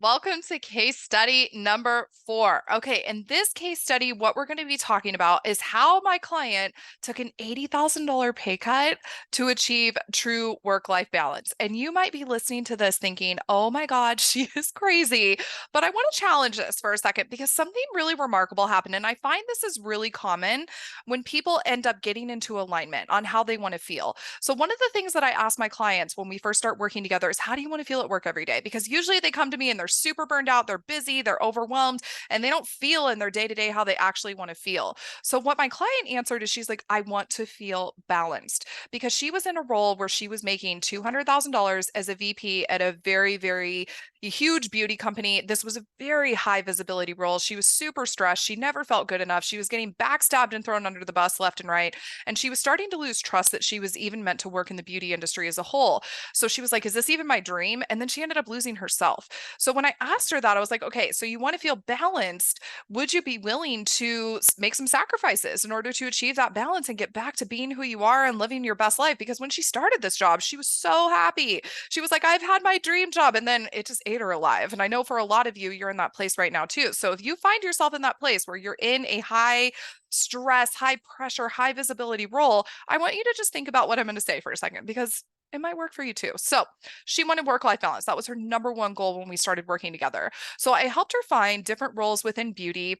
Welcome to case study number 4. Okay, in this case study, what we're going to be talking about is how my client took an $80,000 pay cut to achieve true work-life balance. And you might be listening to this thinking, oh my God, she is crazy. But I want to challenge this for a second because something really remarkable happened. And I find this is really common when people end up getting into alignment on how they want to feel. So, one of the things that I ask my clients when we first start working together is, how do you want to feel at work every day? Because usually they come to me and they're super burned out, they're busy, they're overwhelmed, and they don't feel in their day to day how they actually want to feel. So, what my client answered is, she's like, I want to feel balanced, because she was in a role where she was making $200,000 as a VP at a very, very huge beauty company. This was a very high visibility role. She was super stressed. She never felt good enough. She was getting backstabbed and thrown under the bus left and right. And she was starting to lose trust that she was even meant to work in the beauty industry as a whole. So she was like, is this even my dream? And then she ended up losing herself. So when I asked her that, I was like, okay, so you want to feel balanced. Would you be willing to make some sacrifices in order to achieve that balance and get back to being who you are and living your best life? Because when she started this job, she was so happy. She was like, I've had my dream job. And then it just ate her alive. And I know for a lot of you, you're in that place right now too. So if you find yourself in that place where you're in a high stress, high pressure, high visibility role, I want you to just think about what I'm going to say for a second, because it might work for you too. So she wanted work-life balance. That was her number one goal when we started working together. So I helped her find different roles within beauty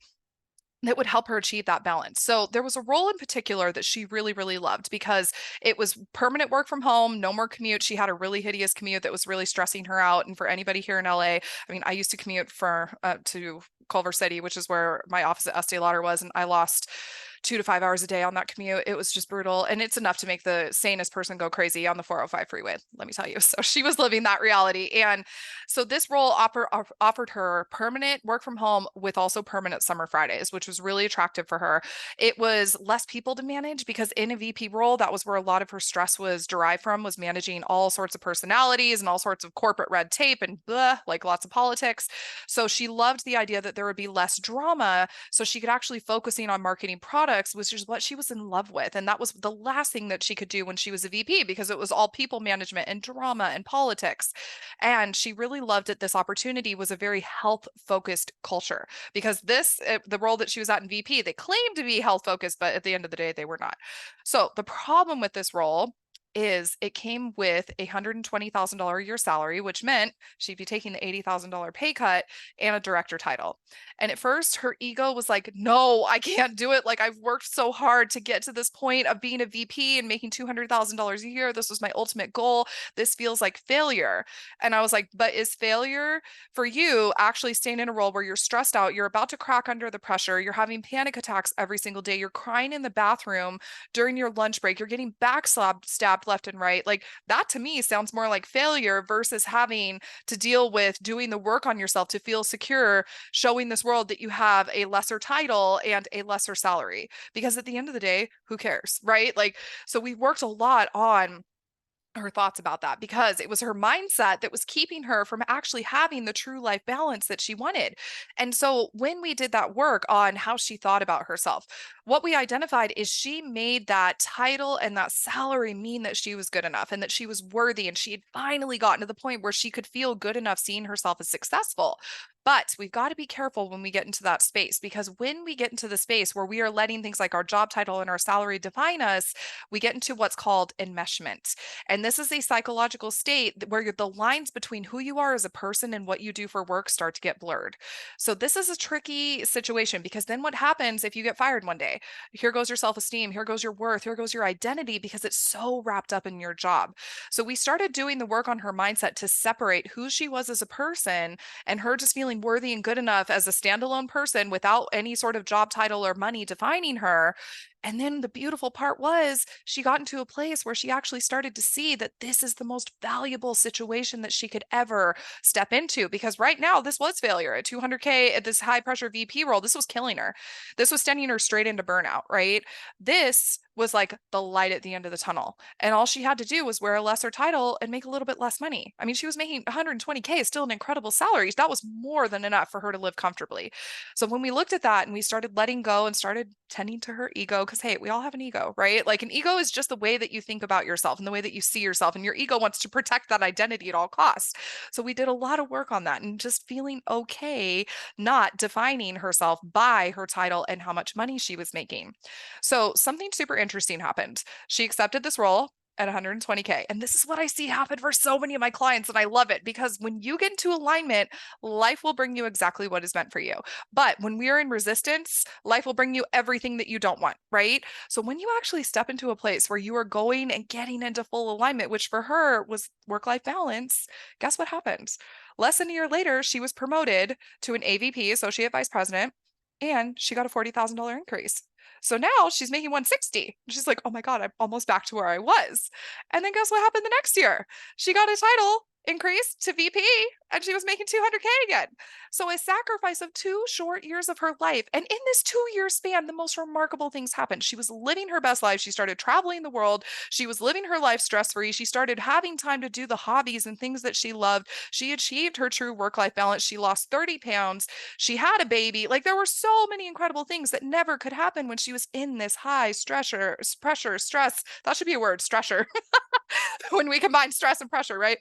that would help her achieve that balance. So there was a role in particular that she really, really loved because it was permanent work from home, no more commute. She had a really hideous commute that was really stressing her out. And for anybody here in LA, I mean, I used to commute to Culver City, which is where my office at Estee Lauder was, and I lost 2 to 5 hours a day on that commute. It was just brutal. And it's enough to make the sanest person go crazy on the 405 freeway, let me tell you. So she was living that reality. And so this role offered her permanent work from home with also permanent summer Fridays, which was really attractive for her. It was less people to manage, because in a VP role, that was where a lot of her stress was derived from, was managing all sorts of personalities and all sorts of corporate red tape and blah, like lots of politics. So she loved the idea that there would be less drama, so she could actually focusing on marketing products, which is what she was in love with. And that was the last thing that she could do when she was a VP, because it was all people management and drama and politics. And she really loved it. This opportunity was a very health focused culture, because the role that she was at in VP, they claimed to be health focused, but at the end of the day, they were not. So the problem with this role is it came with a $120,000 a year salary, which meant she'd be taking the $80,000 pay cut and a director title. And at first, her ego was like, no, I can't do it. Like, I've worked so hard to get to this point of being a VP and making $200,000 a year. This was my ultimate goal. This feels like failure. And I was like, but is failure for you actually staying in a role where you're stressed out, you're about to crack under the pressure, you're having panic attacks every single day, you're crying in the bathroom during your lunch break, you're getting stabbed left and right? Like, that to me sounds more like failure versus having to deal with doing the work on yourself to feel secure, showing this world that you have a lesser title and a lesser salary. Because at the end of the day, who cares, right? Like, so we worked a lot on her thoughts about that, because it was her mindset that was keeping her from actually having the true life balance that she wanted. And so when we did that work on how she thought about herself, what we identified is she made that title and that salary mean that she was good enough and that she was worthy, and she had finally gotten to the point where she could feel good enough seeing herself as successful. But we've got to be careful when we get into that space, because when we get into the space where we are letting things like our job title and our salary define us, we get into what's called enmeshment. And this is a psychological state where the lines between who you are as a person and what you do for work start to get blurred. So this is a tricky situation, because then what happens if you get fired one day? Here goes your self-esteem, here goes your worth, here goes your identity, because it's so wrapped up in your job. So we started doing the work on her mindset to separate who she was as a person and her just feeling worthy and good enough as a standalone person without any sort of job title or money defining her. And then the beautiful part was, she got into a place where she actually started to see that this is the most valuable situation that she could ever step into. Because right now, this was failure at 200K at this high pressure VP role. This was killing her. This was sending her straight into burnout, right? This was like the light at the end of the tunnel. And all she had to do was wear a lesser title and make a little bit less money. I mean, she was making 120K, is still an incredible salary. That was more than enough for her to live comfortably. So when we looked at that and we started letting go and started tending to her ego, because hey, we all have an ego, right? Like an ego is just the way that you think about yourself and the way that you see yourself. And your ego wants to protect that identity at all costs. So we did a lot of work on that and just feeling okay, not defining herself by her title and how much money she was making. So something super interesting happened. She accepted this role at 120K. And this is what I see happen for so many of my clients. And I love it because when you get into alignment, life will bring you exactly what is meant for you. But when we are in resistance, life will bring you everything that you don't want, right? So when you actually step into a place where you are going and getting into full alignment, which for her was work-life balance, guess what happens? Less than a year later, she was promoted to an AVP, Associate Vice President, and she got a $40,000 increase. So now she's making 160. She's like, oh my God, I'm almost back to where I was. And then guess what happened the next year? She got a title increase to VP and she was making 200K again. So a sacrifice of 2 short years of her life. And in this 2 year span, the most remarkable things happened. She was living her best life. She started traveling the world. She was living her life stress-free. She started having time to do the hobbies and things that she loved. She achieved her true work-life balance. She lost 30 pounds. She had a baby. Like there were so many incredible things that never could happen when she was in this high pressure, stress. That should be a word, stressor. When we combine stress and pressure, right?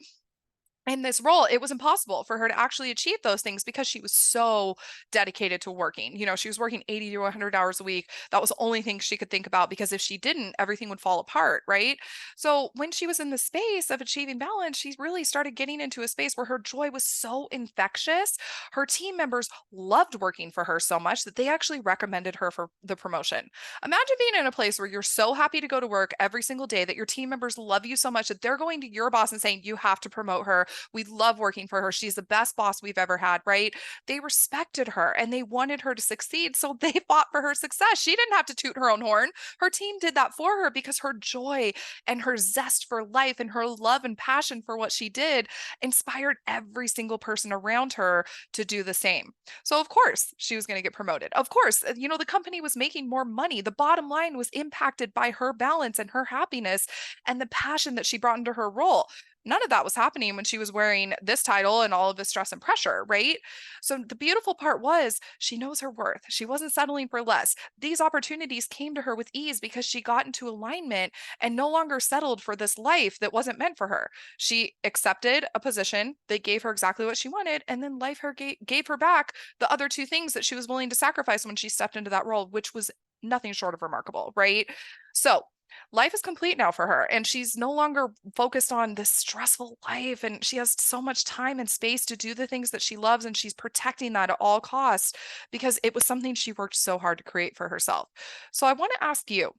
In this role, it was impossible for her to actually achieve those things because she was so dedicated to working. You know, she was working 80 to 100 hours a week. That was the only thing she could think about because if she didn't, everything would fall apart, right? So when she was in the space of achieving balance, she really started getting into a space where her joy was so infectious. Her team members loved working for her so much that they actually recommended her for the promotion. Imagine being in a place where you're so happy to go to work every single day that your team members love you so much that they're going to your boss and saying, you have to promote her. We love working for her. She's the best boss we've ever had, right? They respected her and they wanted her to succeed. So they fought for her success. She didn't have to toot her own horn. Her team did that for her because her joy and her zest for life and her love and passion for what she did inspired every single person around her to do the same. So, of course, she was going to get promoted. Of course, the company was making more money. The bottom line was impacted by her balance and her happiness and the passion that she brought into her role. None of that was happening when she was wearing this title and all of this stress and pressure, right? So the beautiful part was she knows her worth. She wasn't settling for less. These opportunities came to her with ease because she got into alignment and no longer settled for this life that wasn't meant for her. She accepted a position that gave her exactly what she wanted, and then life gave her back the other two things that she was willing to sacrifice when she stepped into that role, which was nothing short of remarkable, right? So life is complete now for her and she's no longer focused on this stressful life and she has so much time and space to do the things that she loves and she's protecting that at all costs because it was something she worked so hard to create for herself. So I want to ask you,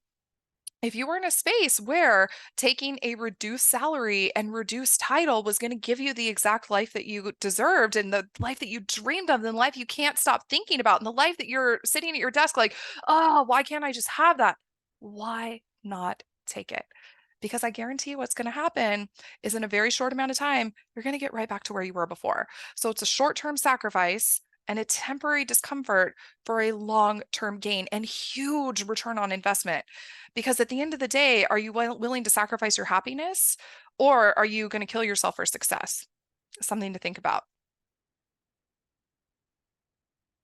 if you were in a space where taking a reduced salary and reduced title was going to give you the exact life that you deserved and the life that you dreamed of, and the life you can't stop thinking about, and the life that you're sitting at your desk like, oh, why can't I just have that? Why not take it? Because I guarantee you what's going to happen is in a very short amount of time, you're going to get right back to where you were before. So it's a short-term sacrifice and a temporary discomfort for a long-term gain and huge return on investment. Because at the end of the day, are you willing to sacrifice your happiness or are you going to kill yourself for success? Something to think about.